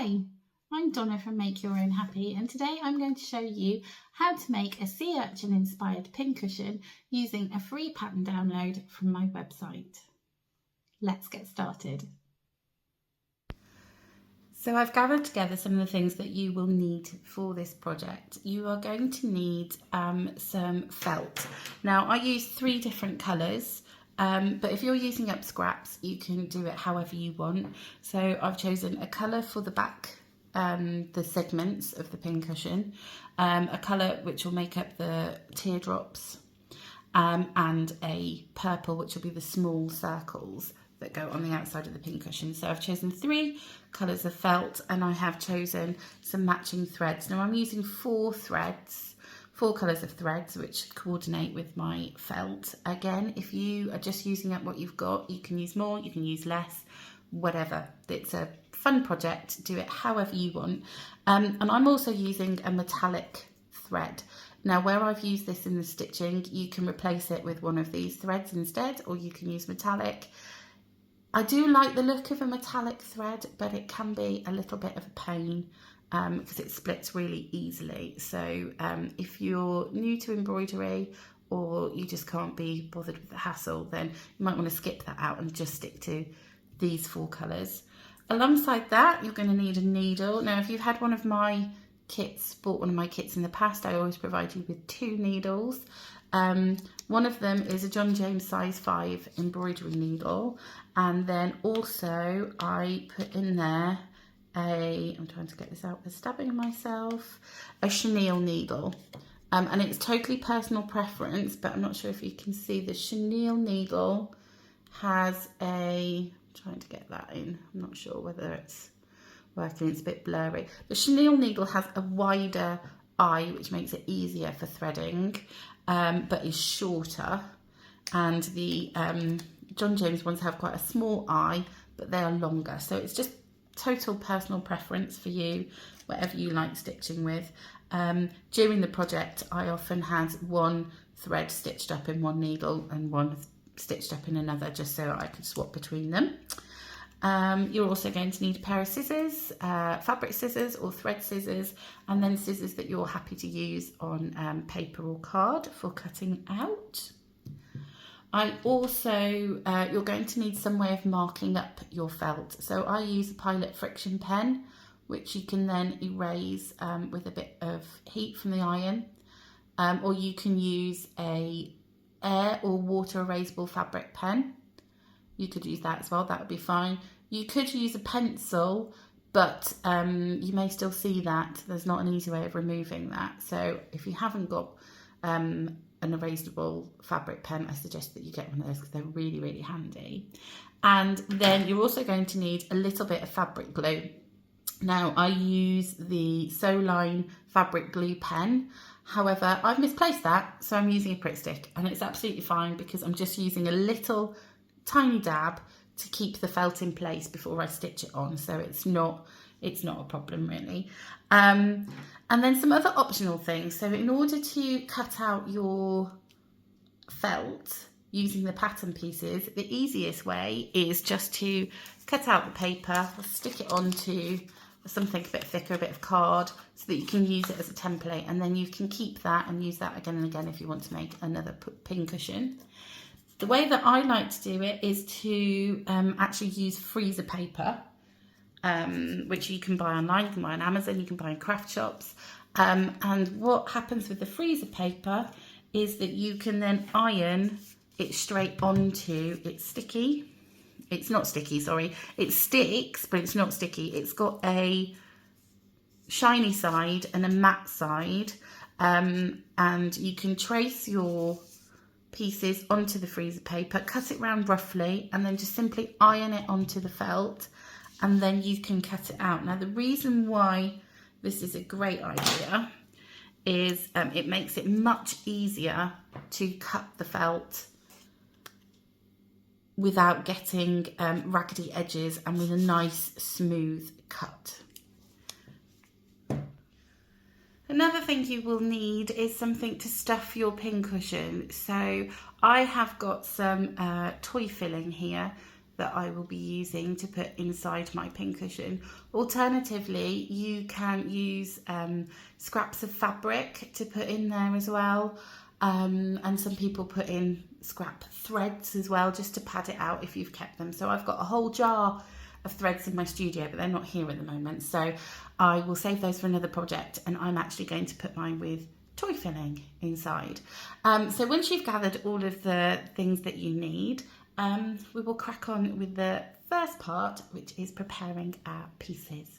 Hi, I'm Donna from Make Your Own Happy, and today I'm going to show you how to make a sea urchin inspired pincushion using a free pattern download from my website. Let's get started. So I've gathered together some of the things that you will need for this project. You are going to need some felt. Now I use 3 different colours. But if you're using up scraps, you can do it however you want. So I've chosen a colour for the back, the segments of the pincushion, a colour which will make up the teardrops, and a purple which will be the small circles that go on the outside of the pincushion. So I've chosen 3 colours of felt, and I have chosen some matching threads. Now I'm using 4 colours of threads which coordinate with my felt. Again, if you are just using up what you've got, you can use more, you can use less, whatever. It's a fun project, do it however you want. And I'm also using a metallic thread. Now where I've used this in the stitching, you can replace it with one of these threads instead, or you can use metallic. I do like the look of a metallic thread, but it can be a little bit of a pain because it splits really easily. So if you're new to embroidery or you just can't be bothered with the hassle, then you might want to skip that out and just stick to these 4 colours. Alongside that, you're going to need a needle. Now, if you've had one of my kits, bought one of my kits in the past, I always provide you with 2 needles. One of them is a John James size 5 embroidery needle, and then also I put in there I'm trying to get this out with stabbing myself, a chenille needle, and it's totally personal preference, but I'm not sure if you can see the chenille needle has I'm trying to get that in, I'm not sure whether it's working, it's a bit blurry. The chenille needle has a wider eye which makes it easier for threading, but is shorter, and the John James ones have quite a small eye but they are longer, so it's just total personal preference for you, whatever you like stitching with. During the project I often had one thread stitched up in one needle and one stitched up in another, just so I could swap between them. You're also going to need a pair of scissors, fabric scissors or thread scissors, and then scissors that you're happy to use on paper or card for cutting out. I also, you're going to need some way of marking up your felt. So I use a Pilot friction pen, which you can then erase with a bit of heat from the iron, or you can use a air or water erasable fabric pen. You could use that as well, that would be fine. You could use a pencil, but you may still see that. There's not an easy way of removing that. So if you haven't got an erasable fabric pen, I suggest that you get one of those because they're really, really handy. And then you're also going to need a little bit of fabric glue. Now I use the Soline fabric glue pen. However, I've misplaced that, so I'm using a Pritt stick, and it's absolutely fine because I'm just using a little tiny dab to keep the felt in place before I stitch it on, so it's not a problem really. And then some other optional things. So in order to cut out your felt using the pattern pieces, the easiest way is just to cut out the paper, stick it onto something a bit thicker, a bit of card, so that you can use it as a template, and then you can keep that and use that again and again if you want to make another pincushion. The way that I like to do it is to actually use freezer paper, which you can buy online, you can buy on Amazon, you can buy in craft shops. And what happens with the freezer paper is that you can then iron it straight onto, it's sticky. It's not sticky, sorry. It sticks, but it's not sticky. It's got a shiny side and a matte side. And you can trace your pieces onto the freezer paper, cut it round roughly, and then just simply iron it onto the felt, and then you can cut it out. Now the reason why this is a great idea is it makes it much easier to cut the felt without getting raggedy edges and with a nice smooth cut. Another thing you will need is something to stuff your pincushion. So I have got some toy filling here. that I will be using to put inside my pincushion. Alternatively, you can use scraps of fabric to put in there as well. And some people put in scrap threads as well, just to pad it out if you've kept them. So I've got a whole jar of threads in my studio, but they're not here at the moment. So I will save those for another project, and I'm actually going to put mine with toy filling inside. So once you've gathered all of the things that you need, we will crack on with the first part, which is preparing our pieces.